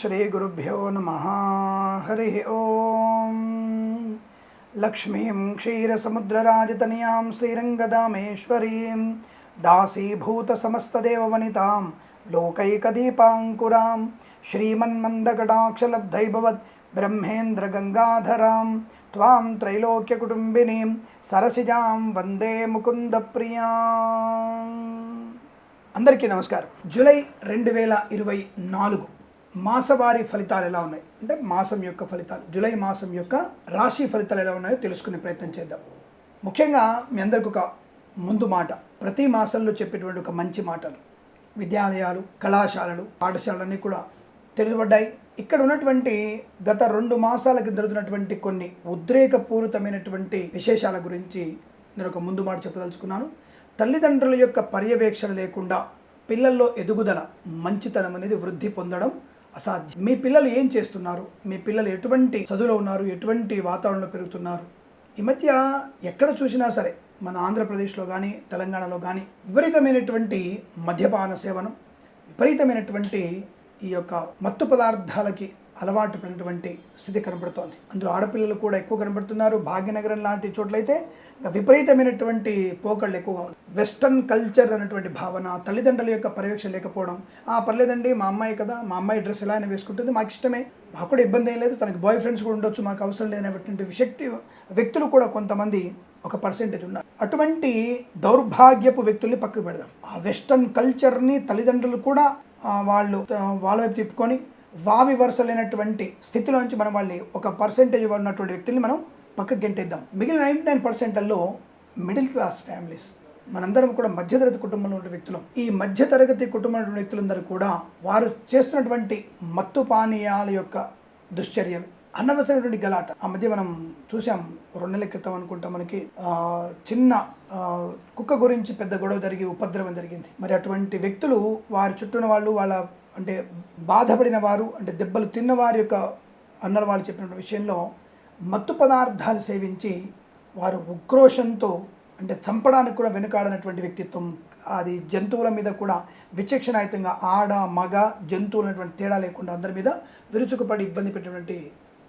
श्रीगुरुभ्यो नमः। हरि ओम। लक्ष्मीं क्षीरसमुद्रराजतनयां श्रीरङ्गदामेश्वरीं दासीभूतसमस्तदेववनितां लोकैकदीपाङ्कुरां श्रीमन्मन्दकटाक्षलब्धैभवत् ब्रह्मेन्द्रगङ्गाधरां त्वां त्रैलोक्यकुटुम्बिनीं सरसिजां वन्दे मुकुन्दप्रियां। అందరికీ నమస్కారం। జూలై 2024 మాసవారీ ఫలితాలు ఎలా ఉన్నాయి అంటే మాసం యొక్క ఫలితాలు, జూలై మాసం యొక్క రాశి ఫలితాలు ఎలా ఉన్నాయో తెలుసుకునే ప్రయత్నం చేద్దాం। ముఖ్యంగా మీ అందరికి ఒక ముందు మాట, ప్రతి మాసంలో చెప్పేటువంటి ఒక మంచి మాటలు, విద్యాలయాలు, కళాశాలలు, పాఠశాలన్నీ కూడా తెరవబడ్డాయి। ఇక్కడ ఉన్నటువంటి గత 2 మాసాలకు జరుగుతున్నటువంటి కొన్ని ఉద్రేకపూరితమైనటువంటి విశేషాల గురించి నేను ఒక ముందు మాట చెప్పదలుచుకున్నాను। తల్లిదండ్రుల యొక్క పర్యవేక్షణ లేకుండా పిల్లల్లో ఎదుగుదల, మంచితనం అనేది వృద్ధి పొందడం అసాధ్యం। మీ పిల్లలు ఏం చేస్తున్నారు, మీ పిల్లలు ఎటువంటి చదువులో ఉన్నారు, ఎటువంటి వాతావరణంలో పెరుగుతున్నారు, ఈ మధ్య ఎక్కడ చూసినా సరే మన ఆంధ్రప్రదేశ్లో కానీ తెలంగాణలో కానీ విపరీతమైనటువంటి మద్యపాన సేవనం, విపరీతమైనటువంటి ఈ యొక్క మత్తు పదార్థాలకి అలవాటు పడినటువంటి స్థితి కనబడుతోంది। అందులో ఆడపిల్లలు కూడా ఎక్కువ కనబడుతున్నారు। భాగ్యనగరం లాంటి చోట్లయితే విపరీతమైనటువంటి పోకళ్ళు ఎక్కువగా ఉంది। వెస్టర్న్ కల్చర్ అనేటువంటి భావన, తల్లిదండ్రుల యొక్క పర్యవేక్షణ లేకపోవడం, పర్లేదండి మా అమ్మాయి కదా, మా అమ్మాయి డ్రెస్ ఎలా అయినా వేసుకుంటుంది, మాకు ఇష్టమే, మాకు కూడా ఇబ్బంది ఏం లేదు, తనకి బాయ్ ఫ్రెండ్స్ కూడా ఉండొచ్చు, మాకు అవసరం లేనటువంటి వ్యక్తులు కూడా కొంతమంది ఒక పర్సెంటేజ్ ఉన్నారు। అటువంటి దౌర్భాగ్యపు వ్యక్తుల్ని పక్కకు పెడదాం। ఆ వెస్టర్న్ కల్చర్ని తల్లిదండ్రులు కూడా వాళ్ళ వైపు తిప్పుకొని వావి వరుస లేనటువంటి స్థితిలోంచి మనం వాళ్ళని ఒక పర్సెంటేజ్ ఉన్నటువంటి వ్యక్తుల్ని మనం పక్కకు గెంటేద్దాం। మిగిలిన 99%ల్లో మిడిల్ క్లాస్ ఫ్యామిలీస్, మనందరం కూడా మధ్యతరగతి కుటుంబంలో ఉన్న వ్యక్తులు। ఈ మధ్యతరగతి కుటుంబంలో ఉన్న వ్యక్తులందరూ కూడా వారు చేస్తున్నటువంటి మత్తు పానీయాల యొక్క దుశ్చర్యలు, అనవసరమైనటువంటి గలాట। ఆ మధ్య మనం చూసాం 2 నెలల క్రితం అనుకుంటా, మనకి చిన్న కుక్క గురించి పెద్ద గొడవ జరిగి ఉపద్రవం జరిగింది। మరి అటువంటి వ్యక్తులు, వారి చుట్టూ వాళ్ళు, వాళ్ళ అంటే బాధపడిన వారు, అంటే దెబ్బలు తిన్న వారి యొక్క అన్నలు వాళ్ళు చెప్పిన విషయంలో మత్తు పదార్థాలు సేవించి వారు ఉక్రోషంతో, అంటే చంపడానికి కూడా వెనుకాడనటువంటి వ్యక్తిత్వం, అది జంతువుల మీద కూడా విచక్షణాయుతంగా ఆడ మగ జంతువులు అనేటువంటి తేడా లేకుండా అందరి మీద విరుచుకుపడి ఇబ్బంది పెట్టినటువంటి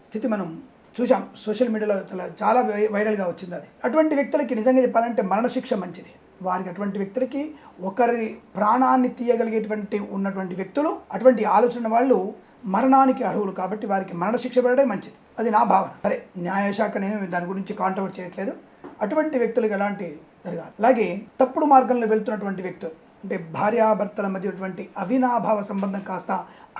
స్థితి మనం చూసాం। సోషల్ మీడియాలో చాలా వైరల్గా వచ్చింది అది। అటువంటి వ్యక్తులకి నిజంగా చెప్పాలంటే మరణశిక్ష మంచిది। వారికి అటువంటి వ్యక్తులకి ఒకరి ప్రాణాన్ని తీయగలిగేటువంటి ఉన్నటువంటి వ్యక్తులు, అటువంటి ఆలోచన వాళ్ళు మరణానికి అర్హులు కాబట్టి వారికి మరణశిక్ష పడడం మంచిది, అది నా భావన। సరే, న్యాయశాఖ నేను దాని గురించి కాంట్రవర్ట్ చేయట్లేదు, అటువంటి వ్యక్తులకు ఎలాంటి జరగాలి। అలాగే తప్పుడు మార్గంలో వెళ్తున్నటువంటి వ్యక్తులు, అంటే భార్యాభర్తల మధ్య అవినాభావ సంబంధం కాస్త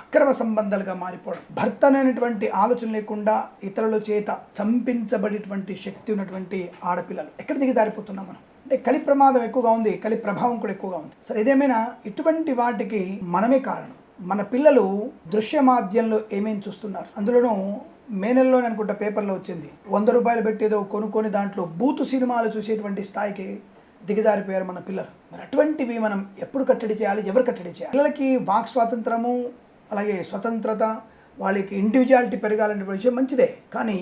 అక్రమ సంబంధాలుగా మారిపోవడం, భర్త అనేటువంటి ఆలోచన లేకుండా ఇతరుల చేత చంపించబడేటువంటి శక్తి ఉన్నటువంటి ఆడపిల్లలు, ఎక్కడ దిగజారిపోతున్నాం మనం అంటే కలి ప్రమాదం ఎక్కువగా ఉంది, కలి ప్రభావం కూడా ఎక్కువగా ఉంది। సరే, ఏదేమైనా ఇటువంటి వాటికి మనమే కారణం। మన పిల్లలు దృశ్య మాధ్యంలో ఏమేమి చూస్తున్నారు, అందులోనూ మే నెలలోనే అనుకుంటా పేపర్లో వచ్చింది, 100 రూపాయలు పెట్టేదో కొనుక్కొని దాంట్లో బూతు సినిమాలు చూసేటువంటి స్థాయికి దిగజారిపోయారు మన పిల్లలు। మరి అటువంటివి మనం ఎప్పుడు కట్టడి చేయాలి, ఎవరు కట్టడి చేయాలి? పిల్లలకి వాక్ స్వాతంత్రము, అలాగే స్వతంత్రత, వాళ్ళకి ఇండివిజువాలిటీ పెరగాలనే విషయం మంచిదే, కానీ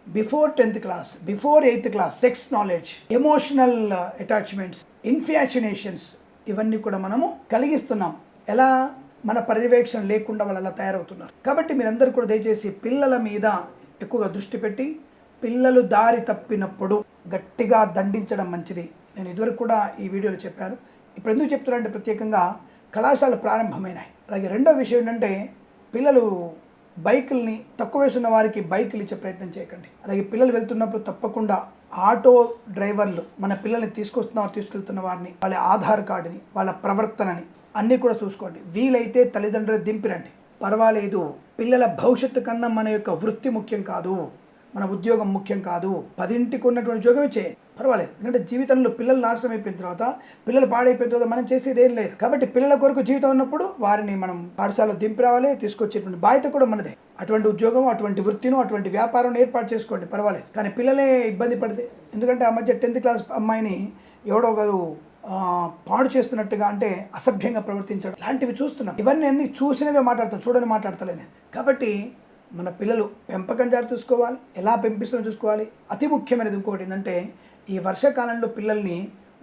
before 10th class, before 8th class sex knowledge, emotional attachments, infatuations ఇవన్నీ కూడా మనము కలిగిస్తున్నాం। ఎలా? మన పర్యవేక్షణ లేకుండా వాళ్ళు అలా తయారవుతున్నారు। కాబట్టి మీరందరూ కూడా దయచేసి పిల్లల మీద ఎక్కువగా దృష్టి పెట్టి, పిల్లలు దారి తప్పినప్పుడు గట్టిగా దండించడం మంచిది। నేను ఇదివరకు కూడా ఈ వీడియోలో చెప్పాను, ఇప్పుడు ఎందుకు చెప్తున్నానంటే ప్రత్యేకంగా కళాశాలలు ప్రారంభమైనాయి। అలాగే రెండో విషయం ఏంటంటే, పిల్లలు బైకుల్ని, తక్కువ వయసు ఉన్న వారికి బైకులు ఇచ్చే ప్రయత్నం చేయకండి। అలాగే పిల్లలు వెళ్తున్నప్పుడు తప్పకుండా ఆటో డ్రైవర్లు మన పిల్లల్ని తీసుకెళ్తున్న వారిని, వాళ్ళ ఆధార్ కార్డుని, వాళ్ళ ప్రవర్తనని అన్నీ కూడా చూసుకోండి। వీలైతే తల్లిదండ్రులు దింపిరండి, పర్వాలేదు। పిల్లల భవిష్యత్తు కన్నా మన యొక్క వృత్తి ముఖ్యం కాదు, మన ఉద్యోగం ముఖ్యం కాదు, 10ంటికి ఉన్నటువంటి ఉద్యోగమే చేయండి, పర్వాలేదు। ఎందుకంటే జీవితంలో పిల్లలు నాశనం అయిపోయిన తర్వాత, పిల్లలు పాడైపోయిన తర్వాత మనం చేసేది ఏం లేదు। కాబట్టి పిల్లల కొరకు జీవితం ఉన్నప్పుడు వారిని మనం పాఠశాలలో దింపి రావాలి, తీసుకొచ్చేటువంటి బాధ్యత కూడా మనదే। అటువంటి ఉద్యోగం, అటువంటి వృత్తిను, అటువంటి వ్యాపారం ఏర్పాటు చేసుకోండి, పర్వాలేదు। కానీ పిల్లలే ఇబ్బంది పడితే, ఎందుకంటే ఆ మధ్య 10th క్లాస్ అమ్మాయిని ఎవడో ఒకరు పాడు చేస్తున్నట్టుగా, అంటే అసభ్యంగా ప్రవర్తించడం, లాంటివి చూస్తున్నాం। ఇవన్నీ అన్ని చూసినవే మాట్లాడతాం, చూడని మాట్లాడతలేను। కాబట్టి మన పిల్లలు పెంపకం జాగ్రత్త చూసుకోవాలి, ఎలా పెంపిస్తున్నా చూసుకోవాలి। అతి ముఖ్యమైనది ఇంకొకటి ఏంటంటే, ఈ వర్షాకాలంలో పిల్లల్ని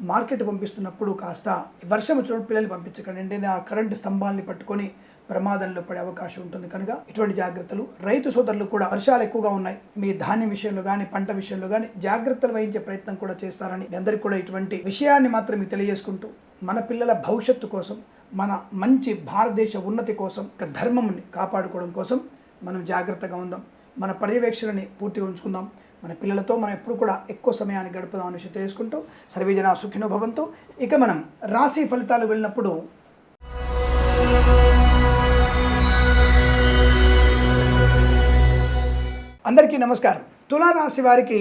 మార్కెట్ పంపిస్తున్నప్పుడు కాస్త వర్షం వచ్చినప్పుడు పిల్లల్ని పంపించకండి। అంటే ఆ కరెంటు స్తంభాలని పట్టుకొని ప్రమాదంలో పడే అవకాశం ఉంటుంది. కనుక ఇటువంటి జాగ్రత్తలు రైతు సోదరులు కూడా వర్షాలు ఎక్కువగా ఉన్నాయి, మీ ధాన్యం విషయంలో కానీ పంట విషయంలో కానీ జాగ్రత్తలు వహించే ప్రయత్నం కూడా చేస్తారని అందరికీ కూడా ఇటువంటి విషయాన్ని మాత్రం మీకు తెలియజేసుకుంటూ, మన పిల్లల భవిష్యత్తు కోసం, మన మంచి భారతదేశ ఉన్నతి కోసం, ధర్మంని కాపాడుకోవడం కోసం మనం జాగ్రత్తగా ఉందాం. మన పర్యవేక్షణని పూర్తిగా ఉంచుకుందాం. మన పిల్లలతో మనం ఎప్పుడు కూడా ఎక్కువ సమయాన్ని గడుపుదాం అనే విషయం తెలుసుకుంటూ, సర్వేజన సుఖినో భవంతు. ఇక మనం రాశి ఫలితాలు వెళ్ళినప్పుడు అందరికీ నమస్కారం. తులారాశి వారికి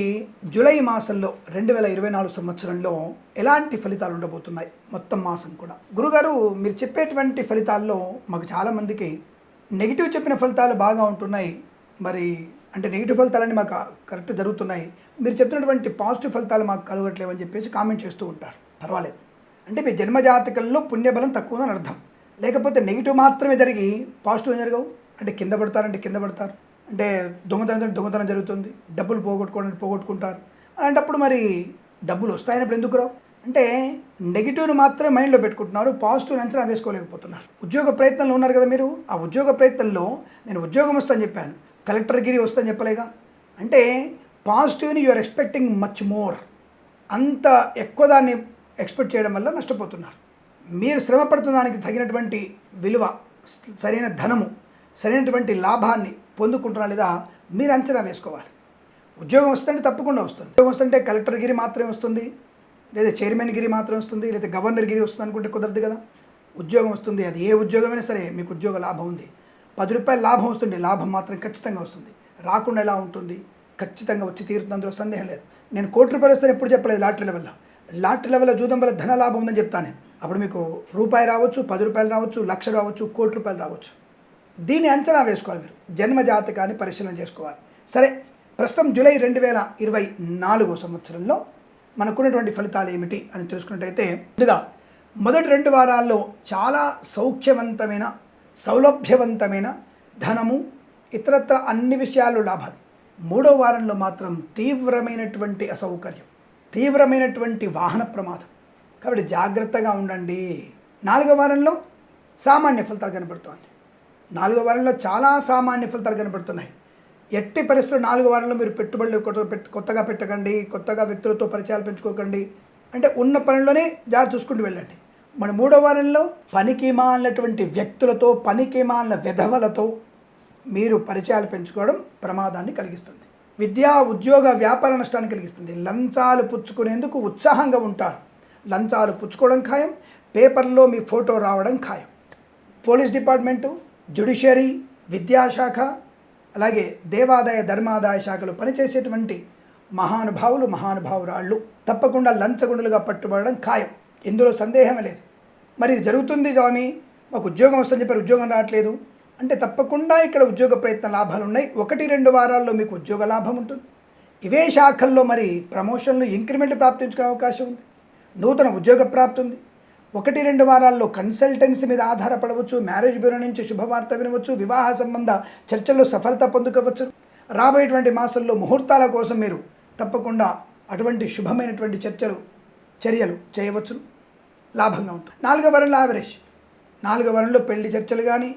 జూలై మాసంలో 2024 సంవత్సరంలో ఎలాంటి ఫలితాలు ఉండబోతున్నాయి, మొత్తం మాసం కూడా. గురుగారు, మీరు చెప్పేటువంటి ఫలితాల్లో మాకు చాలామందికి నెగిటివ్ చెప్పిన ఫలితాలు బాగా ఉంటున్నాయి, మరి అంటే నెగిటివ్ ఫలితాలన్నీ మాకు కరెక్ట్ జరుగుతున్నాయి, మీరు చెప్తున్నటువంటి పాజిటివ్ ఫలితాలు మాకు కలగట్లేవు అని చెప్పేసి కామెంట్ చేస్తూ ఉంటారు. పర్వాలేదు, అంటే మీ జన్మజాతకంలో పుణ్యబలం తక్కువ అని అర్థం. లేకపోతే నెగిటివ్ మాత్రమే జరిగి పాజిటివ్ ఏం జరగవు. అంటే కింద పడతారంటే కింద పడతారు, అంటే దొంగతనం జరుగుతుంది, డబ్బులు పోగొట్టుకుంటారు. అలాంటప్పుడు మరి డబ్బులు వస్తాయన్నప్పుడు ఎందుకు రావు? అంటే నెగిటివ్ను మాత్రమే మైండ్లో పెట్టుకుంటున్నారు, పాజిటివ్ని అంచనా వేసుకోలేకపోతున్నారు. ఉద్యోగ ప్రయత్నంలో ఉన్నారు కదా మీరు, ఆ ఉద్యోగ ప్రయత్నంలో నేను ఉద్యోగం వస్తుందని చెప్పాను, కలెక్టర్గిరి వస్తుందని చెప్పలేగా. అంటే పాజిటివ్ని you are expecting much more, అంత ఎక్కువ దాన్ని ఎక్స్పెక్ట్ చేయడం వల్ల నష్టపోతున్నారు. మీరు శ్రమ పడుతున్న దానికి తగినటువంటి విలువ, సరైన ధనము, సరైనటువంటి లాభాన్ని పొందుకుంటున్నా లేదా మీరు అంచనా వేసుకోవాలి. ఉద్యోగం వస్తుంటే తప్పకుండా వస్తుంది. ఉద్యోగం వస్తుంటే కలెక్టర్ గిరి మాత్రమే వస్తుంది, లేదా చైర్మన్ గిరి మాత్రమే వస్తుంది, లేదా గవర్నర్ గిరి వస్తుంది అనుకుంటే కుదరదు కదా. ఉద్యోగం వస్తుంది, అది ఏ ఉద్యోగమైనా సరే మీకు ఉద్యోగ లాభం ఉంది. 10 రూపాయలు లాభం వస్తుంది, లాభం మాత్రం ఖచ్చితంగా వస్తుంది. రాకుండా ఎలా ఉంటుంది? ఖచ్చితంగా వచ్చి తీరుతుంది, అందులో సందేహం లేదు. నేను ₹1,00,000 వస్తాను ఎప్పుడు చెప్పలేదు. లాటరీ లెవెల్లో జూదం వల్ల ధన లాభం ఉందని చెప్తాను నేను. అప్పుడు మీకు రూపాయి రావచ్చు, ₹10 రావచ్చు, లక్ష రావచ్చు, ₹1,00,000 రావచ్చు. దీన్ని అంచనా వేసుకోవాలి. మీరు జన్మ జాతకాన్ని పరిశీలన చేసుకోవాలి. సరే, ప్రస్తుతం జూలై 2024 సంవత్సరంలో మనకున్నటువంటి ఫలితాలు ఏమిటి అని తెలుసుకున్నట్టయితే, ముందుగా మొదటి 2 వారాల్లో చాలా సౌఖ్యవంతమైన, సౌలభ్యవంతమైన ధనము, ఇతరత్ర అన్ని విషయాలు లాభాలు. 3వ వారంలో మాత్రం తీవ్రమైనటువంటి అసౌకర్యం, తీవ్రమైనటువంటి వాహన ప్రమాదం. కాబట్టి జాగ్రత్తగా ఉండండి. 4వ వారంలో సామాన్య ఫలితాలు కనబడుతోంది. 4వ వారంలో చాలా సామాన్య ఫలితాలు కనబడుతున్నాయి. ఎట్టి పరిస్థితుల్లో 4వ వారంలో మీరు పెట్టుబడులు కొత్తగా పెట్టకండి, కొత్తగా వ్యక్తులతో పరిచయాలు పెంచుకోకండి. అంటే ఉన్న పనుల్లోనే జాగ్రత్త చూసుకుంటూ వెళ్ళండి. మన 3వ వారంలో పనికిమాలినటువంటి వ్యక్తులతో, పనికిమాలిన వెధవలతో మీరు పరిచయాలు పెంచుకోవడం ప్రమాదాన్ని కలిగిస్తుంది. విద్యా, ఉద్యోగ, వ్యాపార నష్టాన్ని కలిగిస్తుంది. లంచాలు పుచ్చుకునేందుకు ఉత్సాహంగా ఉంటారు. లంచాలు పుచ్చుకోవడం ఖాయం, పేపర్లో మీ ఫోటో రావడం ఖాయం. పోలీస్ డిపార్ట్మెంటు, జ్యుడిషియరీ, విద్యాశాఖ, అలాగే దేవాదాయ ధర్మాదాయ శాఖలు పనిచేసేటువంటి మహానుభావురాళ్ళు తప్పకుండా లంచగొండలుగా పట్టుబడడం ఖాయం, ఇందులో సందేహమే లేదు. మరి ఇది జరుగుతుంది స్వామి, మాకు ఉద్యోగం వస్తుందని చెప్పారు, ఉద్యోగం రావట్లేదు అంటే తప్పకుండా ఇక్కడ ఉద్యోగ ప్రయత్న లాభాలు ఉన్నాయి. 1-2 వారాల్లో మీకు ఉద్యోగ లాభం ఉంటుంది. ఇవే శాఖల్లో మరి ప్రమోషన్లు, ఇంక్రిమెంట్లు ప్రాప్తించుకునే అవకాశం ఉంది. నూతన ఉద్యోగ ప్రాప్తి ఉంది. 1-2 వారాల్లో కన్సల్టెన్సీ మీద ఆధారపడవచ్చు, మ్యారేజ్ బ్యూరో నుంచి శుభవార్త వినవచ్చు, వివాహ సంబంధ చర్చల్లో సఫలత పొందుకోవచ్చు. రాబోయేటువంటి మాసంలో ముహూర్తాల కోసం మీరు తప్పకుండా అటువంటి శుభమైనటువంటి చర్యలు చేయవచ్చు, లాభంగా ఉంటుంది. 4వ వారంలో యావరేజ్. 4వ వారంలో పెళ్లి చర్చలు కానీ,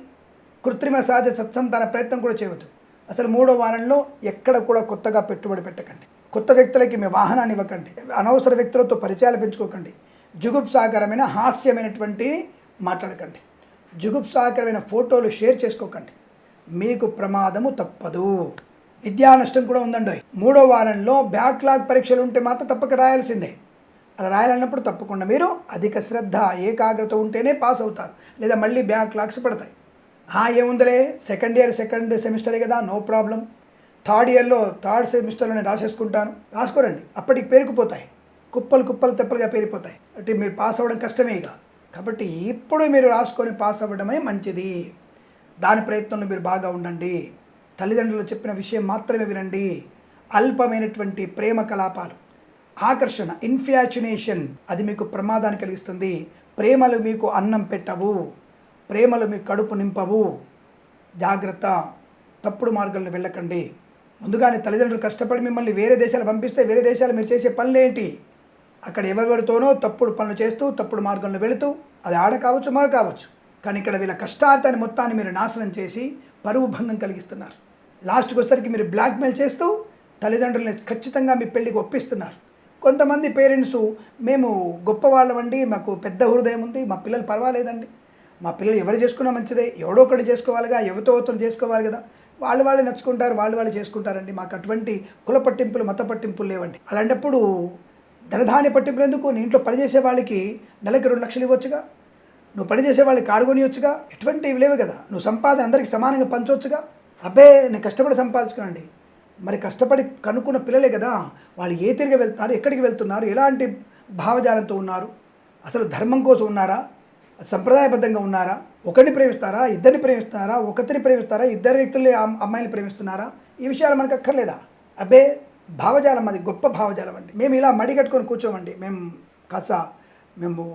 కృత్రిమ సహజ సత్సంతాన ప్రయత్నం కూడా చేయవద్దు. అసలు 3వ వారంలో ఎక్కడ కూడా కొత్తగా పెట్టుబడి పెట్టకండి, కొత్త వ్యక్తులకి మీ వాహనాన్ని ఇవ్వకండి, అనవసర వ్యక్తులతో పరిచయాలు పెంచుకోకండి, జుగుప్సాకరమైన హాస్యమైనటువంటి మాట్లాడకండి, జుగుప్సాకరమైన ఫోటోలు షేర్ చేసుకోకండి, మీకు ప్రమాదము తప్పదు. విద్యా నష్టం కూడా ఉందండి. 3వ వారంలో బ్యాక్లాగ్ పరీక్షలు ఉంటే మాత్రం తప్పక రాయాల్సిందే. అలా రాయాలన్నప్పుడు తప్పకుండా మీరు అధిక శ్రద్ధ, ఏకాగ్రత ఉంటేనే పాస్ అవుతారు, లేదా మళ్ళీ బ్యాక్లాగ్స్ పడతాయి. ఏముందలే, సెకండ్ సెమిస్టరే కదా, నో ప్రాబ్లం, థర్డ్ సెమిస్టర్లో నేను రాసేసుకుంటాను, రాసుకోరండి. అప్పటికి పేరుకుపోతాయి, కుప్పలు తెప్పలుగా పేరిపోతాయి. అంటే మీరు పాస్ అవ్వడం కష్టమే ఇక. కాబట్టి ఇప్పుడు మీరు రాసుకొని పాస్ అవ్వడమే మంచిది. దాని ప్రయత్నంలో మీరు బాగా ఉండండి. తల్లిదండ్రులు చెప్పిన విషయం మాత్రమే వినండి. అల్పమైనటువంటి ప్రేమ కలాపాలు, ఆకర్షణ, ఇన్ఫ్యాచునేషన్, అది మీకు ప్రమాదాన్ని కలిగిస్తుంది. ప్రేమలు మీకు అన్నం పెట్టవు, ప్రేమలు మీ కడుపు నింపవు. జాగ్రత్త, తప్పుడు మార్గంలో వెళ్ళకండి. ముందుగానే తల్లిదండ్రులు కష్టపడి మిమ్మల్ని వేరే దేశాలు పంపిస్తే, వేరే దేశాలు మీరు చేసే పనులేంటి? అక్కడ ఎవరితోనో తప్పుడు పనులు చేస్తూ, తప్పుడు మార్గంలో వెళుతూ, అది ఆడ కావచ్చు, మగ కావచ్చు, కానీ ఇక్కడ వీళ్ళ కష్టార్థాన్ని మొత్తాన్ని మీరు నాశనం చేసి పరువు భంగం కలిగిస్తున్నారు. లాస్ట్కి వచ్చేసరికి మీరు బ్లాక్మెయిల్ చేస్తూ తల్లిదండ్రులని ఖచ్చితంగా మీ పెళ్ళికి ఒప్పిస్తున్నారు. కొంతమంది పేరెంట్స్ మేము గొప్పవాళ్ళమండి, మాకు పెద్ద హృదయం ఉంది, మా పిల్లలు పర్వాలేదండి, మా పిల్లలు ఎవరు చేసుకున్నా మంచిదే, ఎవడో ఒకటి చేసుకోవాలిగా, ఎవరితో ఒకరు చేసుకోవాలి కదా, వాళ్ళే నచ్చుకుంటారు, వాళ్ళే చేసుకుంటారండి, మాకు అటువంటి కుల పట్టింపులు మత పట్టింపులు లేవండి. అలాంటప్పుడు ధనధాన్య పట్టింపులు ఎందుకు? నీ ఇంట్లో పనిచేసే వాళ్ళకి నెలకి 2 లక్షలు ఇవ్వచ్చుగా, నువ్వు పనిచేసే వాళ్ళకి కారు కొనియొచ్చుగా, ఎటువంటివి లేవు కదా, నువ్వు సంపాదన అందరికీ సమానంగా పంచవచ్చుగా. అబ్బే నేను కష్టపడి సంపాదించుకున్నాండి, మరి కష్టపడి కనుక్కున్న పిల్లలే కదా, వాళ్ళు ఏ తిరిగి వెళ్తున్నారు, ఎక్కడికి వెళ్తున్నారు, ఎలాంటి భావజాలంతో ఉన్నారు, అసలు ధర్మం కోసం ఉన్నారా, సంప్రదాయబద్ధంగా ఉన్నారా, ఒకరిని ప్రేమిస్తారా, ఇద్దరిని ప్రేమిస్తున్నారా, ఒకరిని ప్రేమిస్తారా, ఇద్దరు వ్యక్తులు అమ్మాయిని ప్రేమిస్తున్నారా, ఈ విషయాలు మనకు అక్కర్లేదా? అబ్బే భావజాలం, అది గొప్ప భావజాలం అండి. మేము ఇలా మడి కట్టుకొని కూర్చోమండి, మేము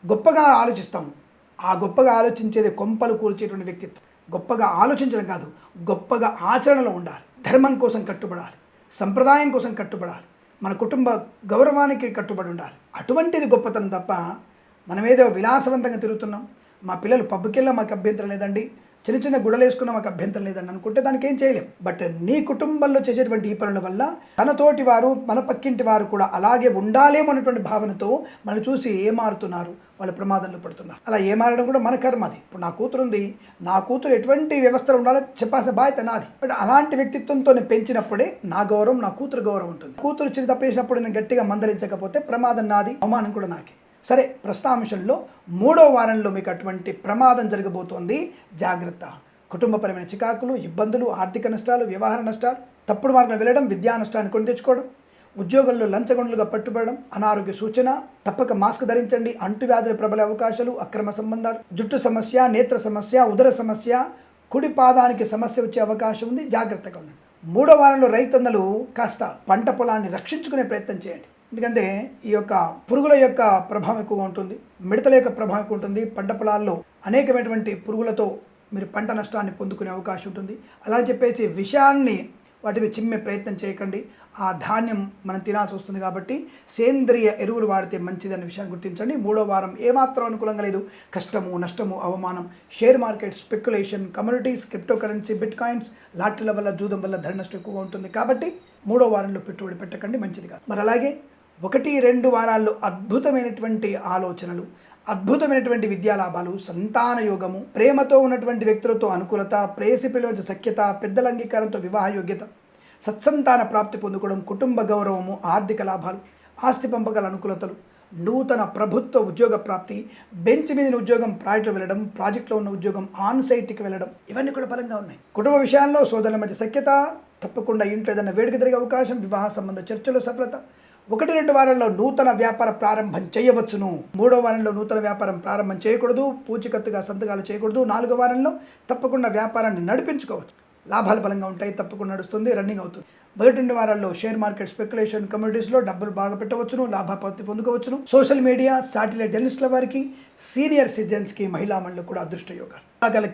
గొప్పగా ఆలోచిస్తాము. ఆ గొప్పగా ఆలోచించేది కొంపలు కూల్చేటువంటి వ్యక్తిత్వం. గొప్పగా ఆలోచించడం కాదు, గొప్పగా ఆచరణలో ఉండాలి, ధర్మం కోసం కట్టుబడాలి, సంప్రదాయం కోసం కట్టుబడాలి, మన కుటుంబ గౌరవానికి కట్టుబడి ఉండాలి. అటువంటిది గొప్పతనం తప్ప మనమేదో విలాసవంతంగా తిరుగుతున్నాం, మా పిల్లలు పబ్కి వెళ్ళా మాకు అభ్యంతరం లేదండి, చిన్న గుడలు వేసుకున్నా మాకు అభ్యంతరం లేదండి అనుకుంటే దానికి ఏం చేయలేం. బట్ నీ కుటుంబంలో చేసేటువంటి ఈ పనుల వల్ల తనతోటి వారు, మన పక్కింటి వారు కూడా అలాగే ఉండాలేమో అనేటువంటి భావనతో మనం చూసి ఏమారుతున్నారు, వాళ్ళు ప్రమాదంలో పడుతున్నారు. అలా ఏమారడం కూడా మన కర్మ. అది ఇప్పుడు నా కూతురు ఉంది, నా కూతురు ఎటువంటి వ్యవస్థలో ఉండాలో చెప్పాల్సిన బాధ్యత నాది. బట్ అలాంటి వ్యక్తిత్వంతో నేను పెంచినప్పుడే నా గౌరవం, నా కూతురు గౌరవం ఉంటుంది. కూతురు చిన్న తప్పేసినప్పుడు నేను గట్టిగా మందలించకపోతే ప్రమాదం నాది, అవమానం కూడా నాకే. సరే, ప్రస్తుతాంశంలో 3వ వారంలో మీకు అటువంటి ప్రమాదం జరగబోతోంది, జాగ్రత్త. కుటుంబపరమైన చికాకులు, ఇబ్బందులు, ఆర్థిక నష్టాలు, వ్యవహార నష్టాలు, తప్పుడు మార్గంలో వెళ్ళడం, విద్యా నష్టాన్ని కొని తెచ్చుకోవడం, ఉద్యోగంలో లంచగొండలుగా పట్టుబడడం, అనారోగ్య సూచన, తప్పక మాస్క్ ధరించండి, అంటువ్యాధులు ప్రబలే అవకాశాలు, అక్రమ సంబంధాలు, జుట్టు సమస్య, నేత్ర సమస్య, ఉదర సమస్య, కుడి పాదానికి సమస్య వచ్చే అవకాశం ఉంది, జాగ్రత్తగా ఉండండి. 3వ వారంలో రైతన్నలు కాస్త పంట పొలాన్ని రక్షించుకునే ప్రయత్నం చేయండి. ఎందుకంటే ఈ యొక్క పురుగుల యొక్క ప్రభావం ఎక్కువగా ఉంటుంది, మిడతల యొక్క ప్రభావం ఎక్కువ ఉంటుంది. పంట పొలాల్లో అనేకమైనటువంటి పురుగులతో మీరు పంట నష్టాన్ని పొందుకునే అవకాశం ఉంటుంది. అలా అని చెప్పేసి విషయాన్ని వాటిని చిమ్మే ప్రయత్నం చేయకండి. ఆ ధాన్యం మనం తినాల్సి వస్తుంది కాబట్టి సేంద్రియ ఎరువులు వాడితే మంచిదనే విషయాన్ని గుర్తించండి. 3వ వారం ఏమాత్రం అనుకూలంగా లేదు. కష్టము, నష్టము, అవమానం, share market, speculation, communities, cryptocurrency, bitcoins, లాటరీల వల్ల, జూదం వల్ల ధర నష్టం ఎక్కువగా ఉంటుంది. కాబట్టి 3వ వారంలో పెట్టుబడి పెట్టకండి, మంచిది కాదు. మరి అలాగే 1-2 వారాల్లో అద్భుతమైనటువంటి ఆలోచనలు, అద్భుతమైనటువంటి విద్యాలాభాలు, సంతాన యోగము, ప్రేమతో ఉన్నటువంటి వ్యక్తులతో అనుకూలత, ప్రేయసి పిల్లల సఖ్యత, పెద్దల అంగీకారంతో వివాహ యోగ్యత, సత్సంతాన ప్రాప్తి పొందుకోవడం, కుటుంబ గౌరవము, ఆర్థిక లాభాలు, ఆస్తి పంపకాల అనుకూలతలు, నూతన ప్రభుత్వ ఉద్యోగ ప్రాప్తి, బెంచ్ మీద ఉద్యోగం ప్రాజెక్టులో వెళ్ళడం, ప్రాజెక్టులో ఉన్న ఉద్యోగం ఆన్ సైట్కి వెళ్ళడం, ఇవన్నీ కూడా బలంగా ఉన్నాయి. కుటుంబ విషయాల్లో సోదరుల మధ్య సఖ్యత, తప్పకుండా ఇంట్లో ఏదైనా వేడుక జరిగే అవకాశం, వివాహ సంబంధ చర్చలో సఫలత. 1-2 వారాల్లో నూతన వ్యాపార ప్రారంభం చేయవచ్చును. 3వ వారంలో నూతన వ్యాపారం ప్రారంభం చేయకూడదు, పూచికత్తుగా సంతకాలు చేయకూడదు. 4వ వారంలో తప్పకుండా వ్యాపారాన్ని నడిపించుకోవచ్చు, లాభాలు బలంగా ఉంటాయి, తప్పకుండా నడుస్తుంది, రన్నింగ్ అవుతుంది. 1-2 వారాల్లో షేర్ మార్కెట్, స్పెక్యులేషన్, కమ్యూనిటీస్లో డబ్బులు బాగా పెట్టవచ్చును, లాభాపత్తి పొందుకోవచ్చును. సోషల్ మీడియా, శాటిలైట్ జర్నలిస్టుల వారికి, సీనియర్ సిటిజన్స్కి, మహిళా మండలి కూడా అదృష్ట యోగాలు.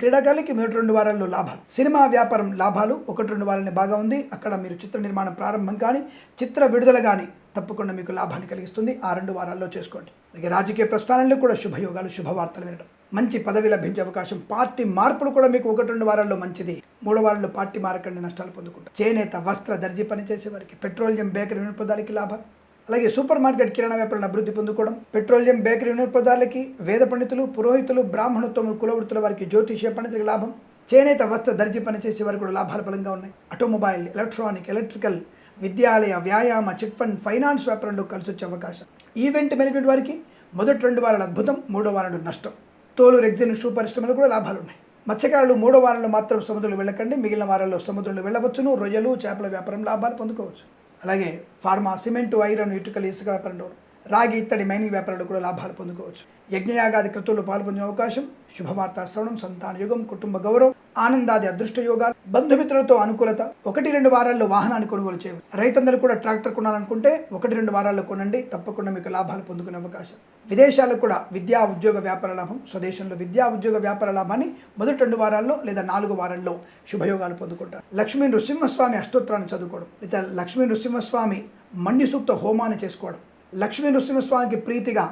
క్రీడాకారులకి 1-2 వారాల్లో లాభాలు. సినిమా వ్యాపారం లాభాలు 1-2 వారాలనే బాగా ఉంది. అక్కడ మీరు చిత్ర నిర్మాణం ప్రారంభం కానీ, చిత్ర విడుదల కానీ తప్పకుండా మీకు లాభాన్ని కలిగిస్తుంది. ఆ 2 వారాల్లో చేసుకోండి. అలాగే రాజకీయ ప్రస్థానంలో కూడా శుభయోగాలు, శుభవార్తలు వినడం, మంచి పదవి లభించే అవకాశం, పార్టీ మార్పులు కూడా మీకు 1-2 వారాల్లో మంచిది. 3వ వారంలో పార్టీ మారకండి, నష్టాలు పొందుకుంటారు. చేనేత, వస్త్ర, దర్జీ పనిచేసే వారికి, పెట్రోలియం, బేకరీ వినియోగదారులకి లాభాలు. అలాగే సూపర్ మార్కెట్, కిరాణా వ్యాపారాలను అభివృద్ధి పొందుకోవడం, పెట్రోలియం, బేకరీ వినియోగదారులకి, వేద పండితులు, పురోహితులు, బ్రాహ్మణోత్తములు, కులవృత్తుల వారికి, జ్యోతిష్య పండితులకు లాభం. చేనేత, వస్త్ర, దర్జీ పనిచేసే వారికి కూడా లాభాలు బలంగా ఉన్నాయి. ఆటోమొబైల్, ఎలక్ట్రానిక్, ఎలక్ట్రికల్, విద్యాలయ, వ్యాయామ, చిట్ ఫండ్, ఫైనాన్స్ వ్యాపారంలో కలిసి వచ్చే అవకాశం. ఈవెంట్ మేనేజ్మెంట్ వారికి మొదటి 2 వారాలు అద్భుతం, 3వ వారంలో నష్టం. తోలు, రెగ్జిన్, షూ పరిశ్రమలు కూడా లాభాలు ఉన్నాయి. మత్స్యకారులు 3వ వారంలో మాత్రం సముద్రంలో వెళ్ళకండి, మిగిలిన వారాల్లో సముద్రంలో వెళ్ళవచ్చును. రొయ్యలు, చేపల వ్యాపారం లాభాలు పొందుకోవచ్చు. అలాగే ఫార్మా, సిమెంటు, ఐరన్, ఇటుకలు, ఇసుక వ్యాపారంలో, రాగి, ఇత్తడి, మైనింగ్ వ్యాపారాలు కూడా లాభాలు పొందుకోవచ్చు. యజ్ఞయాగాది క్రతువుల్లో పాల్పొందిన అవకాశం, శుభవార్త శ్రవణం, సంతాన యోగం, కుటుంబ గౌరవం, ఆనందాది అదృష్ట యోగాలు, బంధుమిత్రులతో అనుకూలత. 1-2 వారాల్లో వాహనాన్ని కొనుగోలు చేయవచ్చు. రైతందరూ కూడా ట్రాక్టర్ కొనాలనుకుంటే 1-2 వారాల్లో కొనండి, తప్పకుండా మీకు లాభాలు పొందుకునే అవకాశం. విదేశాలకు కూడా విద్యా ఉద్యోగ వ్యాపార లాభం, స్వదేశంలో విద్యా ఉద్యోగ వ్యాపార లాభాన్ని మొదటి 2 వారాల్లో లేదా 4వ వారంలో శుభయోగాలు పొందుకుంటారు. లక్ష్మీ నృసింహస్వామి అష్టోత్తరాన్ని చదువుకోవడం, లేదా లక్ష్మీ నృసింహస్వామి మండి సూక్త హోమాన్ని చేసుకోవడం, లక్ష్మీ నృసింహస్వామికి ప్రీతిగా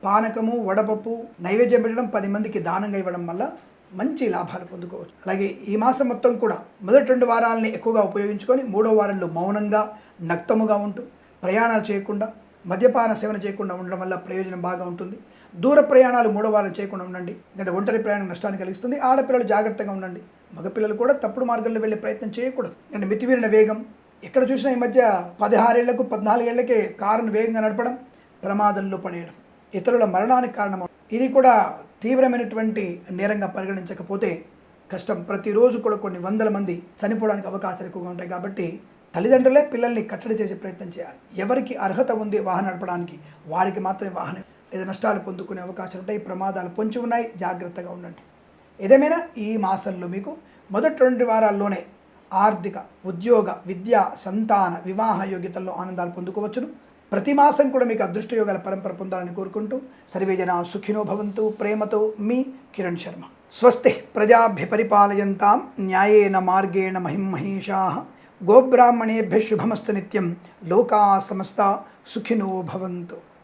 పానకము వడపప్పు నైవేద్యం పెట్టడం 10 మందికి దానంగా ఇవ్వడం వల్ల మంచి లాభాలు పొందుకోవచ్చు. అలాగే ఈ మాసం మొత్తం కూడా మొదటి 2 వారాలని ఎక్కువగా ఉపయోగించుకొని 3వ వారంలో మౌనంగా నక్తముగా ఉంటూ ప్రయాణాలు చేయకుండా మద్యపాన సేవన చేయకుండా ఉండడం వల్ల ప్రయోజనం బాగా ఉంటుంది. దూర ప్రయాణాలు 3వ వారం చేయకుండా ఉండండి, ఎందుకంటే ఒంటరి ప్రయాణం నష్టాన్ని కలిగిస్తుంది. ఆడపిల్లలు జాగ్రత్తగా ఉండండి, మగపిల్లలు కూడా తప్పుడు మార్గంలో వెళ్ళే ప్రయత్నం చేయకూడదు. అంటే మితిమీరిన వేగం, ఎక్కడ చూసినా ఈ మధ్య 16 ఏళ్లకు 14 ఏళ్లకే కారును వేగంగా నడపడం, ప్రమాదంలో పడేయడం, ఇతరుల మరణానికి కారణం. ఇది కూడా తీవ్రమైనటువంటి నేరంగా పరిగణించకపోతే కష్టం. ప్రతిరోజు కూడా కొన్ని వందల మంది చనిపోవడానికి అవకాశాలు ఎక్కువగా ఉంటాయి. కాబట్టి తల్లిదండ్రులే పిల్లల్ని కట్టడి చేసే ప్రయత్నం చేయాలి. ఎవరికి అర్హత ఉంది వాహనం నడపడానికి వారికి మాత్రమే వాహనం, లేదా నష్టాలు పొందుకునే అవకాశాలు ఉంటాయి, ప్రమాదాలు పొంచి ఉన్నాయి, జాగ్రత్తగా ఉండండి. ఏదేమైనా ఈ మాసంలో మీకు మొదటి 2 వారాల్లోనే ఆర్థిక, ఉద్యోగ, విద్య, సంతాన, వివాహ యోగ్యతల్లో ఆనందాలు పొందుకోవచ్చును. ప్రతి మాసం కూడా మీకు అదృష్ట యోగాల పరంపర పొందాలని కోరుకుంటూ సర్వేజన సుఖినో భవంతు. ప్రేమతో మీ కిరణ్ శర్మ. స్వస్తి ప్రజాభ్య పరిపాలయంతాం న్యాయేన మార్గేణ మహిమహీషాః. గోబ్రాహ్మణేభ్యः శుభమస్తు నిత్యం. లోకా సమస్తా సుఖినో భవంతు.